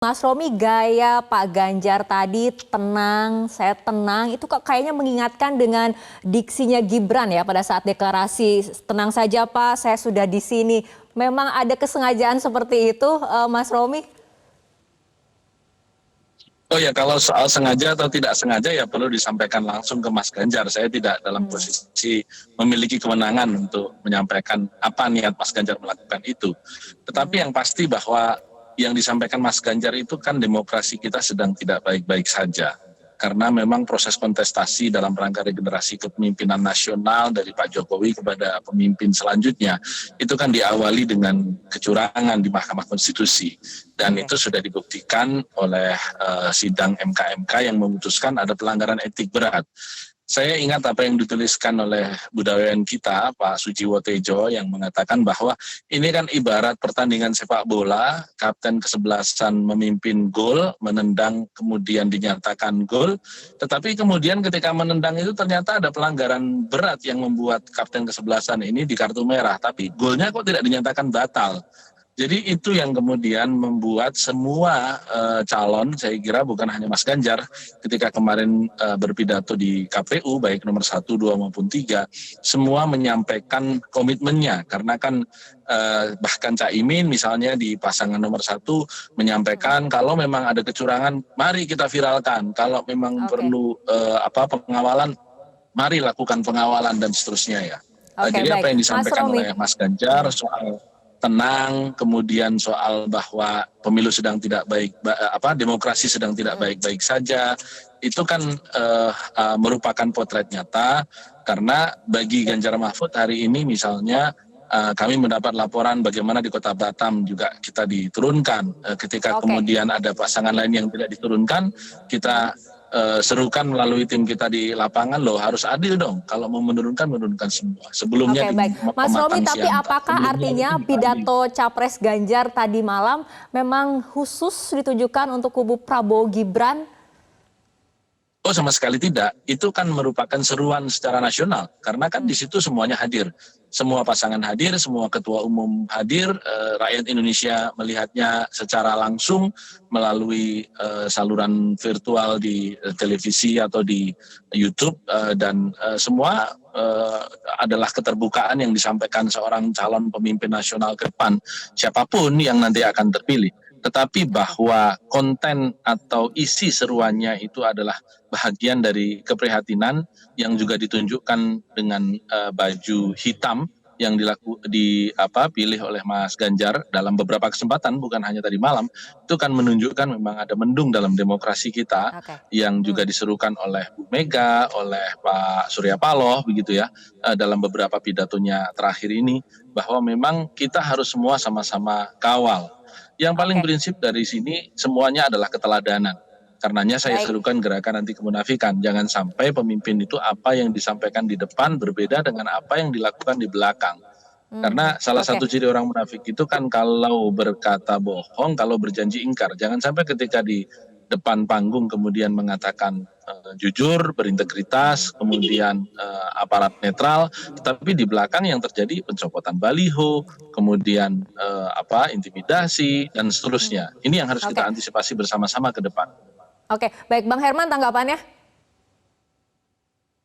Mas Romi, gaya Pak Ganjar tadi tenang, saya tenang, itu kok kayaknya mengingatkan dengan diksinya Gibran ya pada saat deklarasi, tenang saja Pak, saya sudah di sini. Memang ada kesengajaan seperti itu, Mas Romi? Oh ya, kalau soal sengaja atau tidak sengaja ya perlu disampaikan langsung ke Mas Ganjar. Saya tidak dalam posisi memiliki kewenangan untuk menyampaikan apa niat Mas Ganjar melakukan itu. Tetapi yang pasti bahwa yang disampaikan Mas Ganjar itu kan demokrasi kita sedang tidak baik-baik saja. Karena memang proses kontestasi dalam rangka regenerasi kepemimpinan nasional dari Pak Jokowi kepada pemimpin selanjutnya itu kan diawali dengan kecurangan di Mahkamah Konstitusi, dan itu sudah dibuktikan oleh sidang MK yang memutuskan ada pelanggaran etik berat. Saya ingat apa yang dituliskan oleh budayawan kita, Pak Sujiwo Tejo, yang mengatakan bahwa ini kan ibarat pertandingan sepak bola, kapten kesebelasan memimpin gol, menendang kemudian dinyatakan gol, tetapi kemudian ketika menendang itu ternyata ada pelanggaran berat yang membuat kapten kesebelasan ini di kartu merah, tapi golnya kok tidak dinyatakan batal. Jadi itu yang kemudian membuat semua calon, saya kira bukan hanya Mas Ganjar, ketika kemarin berpidato di KPU, baik nomor 1, 2 maupun 3, semua menyampaikan komitmennya. Karena kan bahkan Caimin misalnya di pasangan nomor 1 menyampaikan kalau memang ada kecurangan, mari kita viralkan. Kalau memang perlu pengawalan, mari lakukan pengawalan dan seterusnya ya. Jadi Baik. apa yang disampaikan Mas Romi, oleh Mas Ganjar soal tenang, kemudian soal bahwa pemilu sedang tidak baik, demokrasi sedang tidak baik-baik saja, itu kan merupakan potret nyata. Karena bagi Ganjar Mahfud hari ini misalnya kami mendapat laporan bagaimana di Kota Batam juga kita diturunkan. Ketika kemudian ada pasangan lain yang tidak diturunkan, kita serukan melalui tim kita di lapangan, loh harus adil dong, kalau mau menurunkan semua. Sebelumnya baik. Mas Romi, tapi apakah artinya pidato Capres Ganjar tadi malam memang khusus ditujukan untuk kubu Prabowo Gibran? Oh, sama sekali tidak. Itu kan merupakan seruan secara nasional, karena kan di situ semuanya hadir. Semua pasangan hadir, semua ketua umum hadir, rakyat Indonesia melihatnya secara langsung melalui saluran virtual di televisi atau di YouTube, dan semua adalah keterbukaan yang disampaikan seorang calon pemimpin nasional ke depan, siapapun yang nanti akan terpilih. Tetapi bahwa konten atau isi seruannya itu adalah bahagian dari keprihatinan yang juga ditunjukkan dengan baju hitam yang dipilih oleh Mas Ganjar dalam beberapa kesempatan, bukan hanya tadi malam, itu kan menunjukkan memang ada mendung dalam demokrasi kita yang juga diserukan oleh Bu Mega, oleh Pak Surya Paloh, begitu ya, dalam beberapa pidatonya terakhir ini, bahwa memang kita harus semua sama-sama kawal. Yang paling prinsip dari sini semuanya adalah keteladanan. Karenanya saya serukan gerakan anti kemunafikan. Jangan sampai pemimpin itu apa yang disampaikan di depan berbeda dengan apa yang dilakukan di belakang. Karena salah satu ciri orang munafik itu kan kalau berkata bohong, kalau berjanji ingkar. Jangan sampai ketika di depan panggung kemudian mengatakan jujur, berintegritas, kemudian aparat netral, tetapi di belakang yang terjadi pencopotan baliho, kemudian intimidasi dan seterusnya. Ini yang harus kita antisipasi bersama-sama ke depan. Baik, Bang Herman, tanggapannya?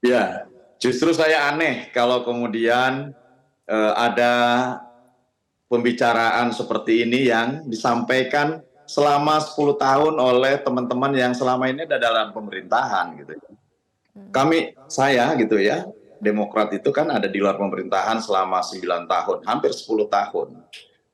Ya, justru saya aneh kalau kemudian ada pembicaraan seperti ini yang disampaikan selama 10 tahun oleh teman-teman yang selama ini ada dalam pemerintahan gitu. Saya gitu ya, Demokrat itu kan ada di luar pemerintahan selama 9 tahun, hampir 10 tahun.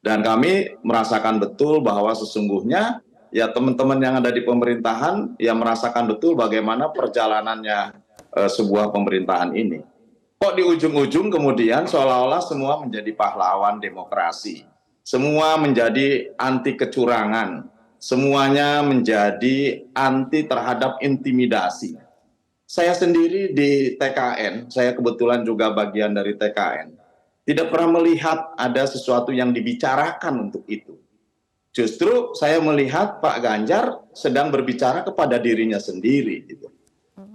Dan kami merasakan betul bahwa sesungguhnya ya teman-teman yang ada di pemerintahan ya merasakan betul bagaimana perjalanannya sebuah pemerintahan ini. Kok di ujung-ujung kemudian seolah-olah semua menjadi pahlawan demokrasi. Semua menjadi anti kecurangan, semuanya menjadi anti terhadap intimidasi. Saya sendiri di TKN, saya kebetulan juga bagian dari TKN, tidak pernah melihat ada sesuatu yang dibicarakan untuk itu. Justru saya melihat Pak Ganjar sedang berbicara kepada dirinya sendiri. Gitu.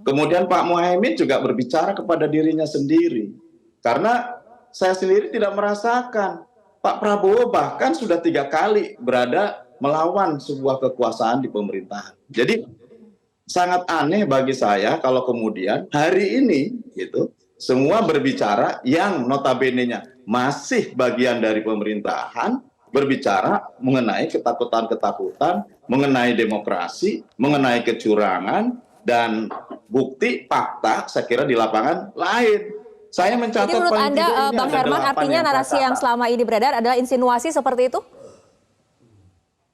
Kemudian Pak Muhaimin juga berbicara kepada dirinya sendiri. Karena saya sendiri tidak merasakan. Pak Prabowo bahkan sudah 3 kali berada melawan sebuah kekuasaan di pemerintahan. Jadi sangat aneh bagi saya kalau kemudian hari ini gitu semua berbicara yang notabene-nya masih bagian dari pemerintahan berbicara mengenai ketakutan-ketakutan, mengenai demokrasi, mengenai kecurangan, dan bukti fakta saya kira di lapangan lain. Saya mencatat Jadi menurut paling Anda, tidak ini Bang ada Herman, 8 artinya yang narasi saya yang catat. selama ini beredar adalah insinuasi seperti itu?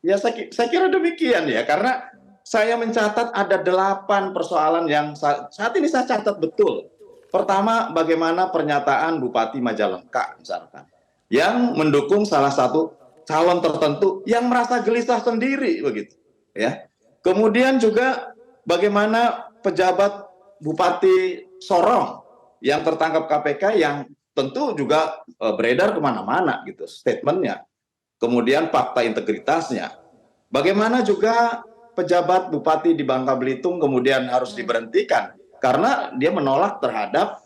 Ya saya kira demikian ya, karena saya mencatat ada 8 persoalan yang saat ini saya catat betul. Pertama, bagaimana pernyataan Bupati Majalengka misalkan, yang mendukung salah satu calon tertentu yang merasa gelisah sendiri begitu, ya. Kemudian juga bagaimana pejabat Bupati Sorong yang tertangkap KPK yang tentu juga beredar kemana-mana gitu statementnya. Kemudian fakta integritasnya. Bagaimana juga pejabat bupati di Bangka Belitung kemudian harus diberhentikan karena dia menolak terhadap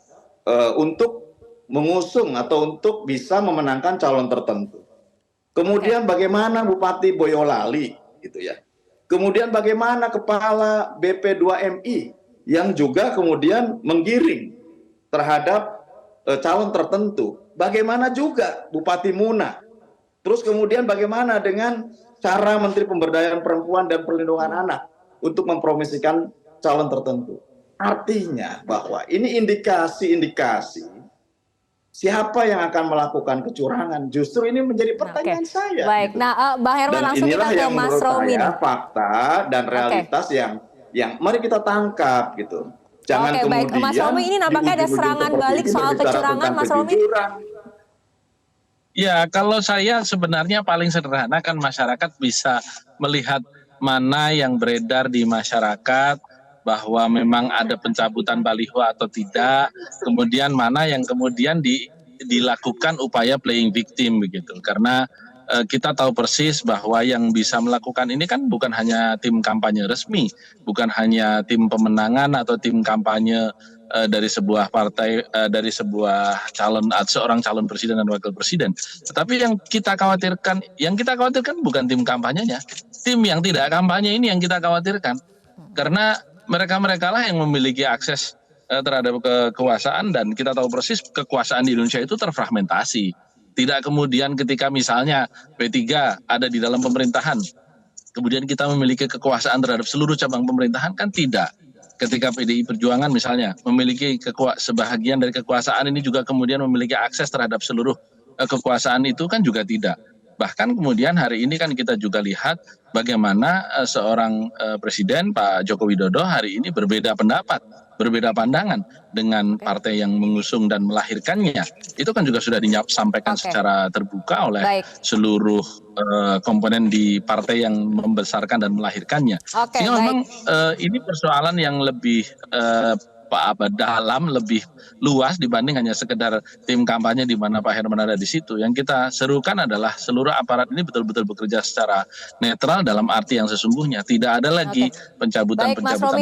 untuk mengusung atau untuk bisa memenangkan calon tertentu. Kemudian bagaimana Bupati Boyolali gitu ya. Kemudian bagaimana kepala BP2MI yang juga kemudian menggiring terhadap calon tertentu. Bagaimana juga Bupati Muna. Terus kemudian bagaimana dengan cara Menteri Pemberdayaan Perempuan dan Perlindungan Anak untuk mempromosikan calon tertentu. Artinya bahwa ini indikasi-indikasi siapa yang akan melakukan kecurangan. Justru ini menjadi pertanyaan saya. Baik, gitu. nah Bang Herman Dan langsung inilah kita ke yang Mas menurut Romi saya nih. fakta dan realitas yang mari kita tangkap gitu. Jangan Oke, baik. kemudian Mas Romi, ini nampaknya ada di ujung-ujung serangan seperti balik ini soal berbicara kecurangan, tentang Mas Romi. kejujuran. Ya, kalau saya sebenarnya paling sederhana kan masyarakat bisa melihat mana yang beredar di masyarakat, bahwa memang ada pencabutan baliho atau tidak, kemudian mana yang kemudian dilakukan upaya playing victim begitu. Karena kita tahu persis bahwa yang bisa melakukan ini kan bukan hanya tim kampanye resmi, bukan hanya tim pemenangan atau tim kampanye dari sebuah partai, dari sebuah seorang calon presiden dan wakil presiden. Tetapi yang kita khawatirkan bukan tim kampanyenya, tim yang tidak kampanye ini yang kita khawatirkan, karena mereka lah yang memiliki akses terhadap kekuasaan, dan kita tahu persis kekuasaan di Indonesia itu terfragmentasi. Tidak kemudian ketika misalnya P3 ada di dalam pemerintahan, kemudian kita memiliki kekuasaan terhadap seluruh cabang pemerintahan, kan tidak. Ketika PDI Perjuangan misalnya memiliki sebahagian dari kekuasaan ini juga kemudian memiliki akses terhadap seluruh kekuasaan itu, kan juga tidak. Bahkan kemudian hari ini kan kita juga lihat bagaimana seorang presiden Pak Joko Widodo hari ini berbeda pendapat, berbeda pandangan dengan partai yang mengusung dan melahirkannya. Itu kan juga sudah disampaikan secara terbuka oleh seluruh komponen di partai yang membesarkan dan melahirkannya. Sehingga memang ini persoalan yang lebih dalam, lebih luas dibanding hanya sekedar tim kampanye di mana Pak Herman ada di situ. Yang kita serukan adalah seluruh aparat ini betul-betul bekerja secara netral dalam arti yang sesungguhnya. Tidak ada lagi pencabutan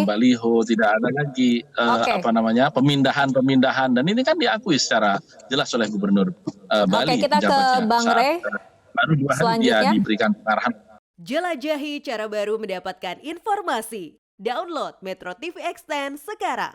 baliho, tidak ada lagi pemindahan, dan ini kan diakui secara jelas oleh Gubernur Bali. Kita ke Bang Rey. Baru 2 hari dia diberikan pengarahan. Jelajahi cara baru mendapatkan informasi. Download Metro TV Extend sekarang.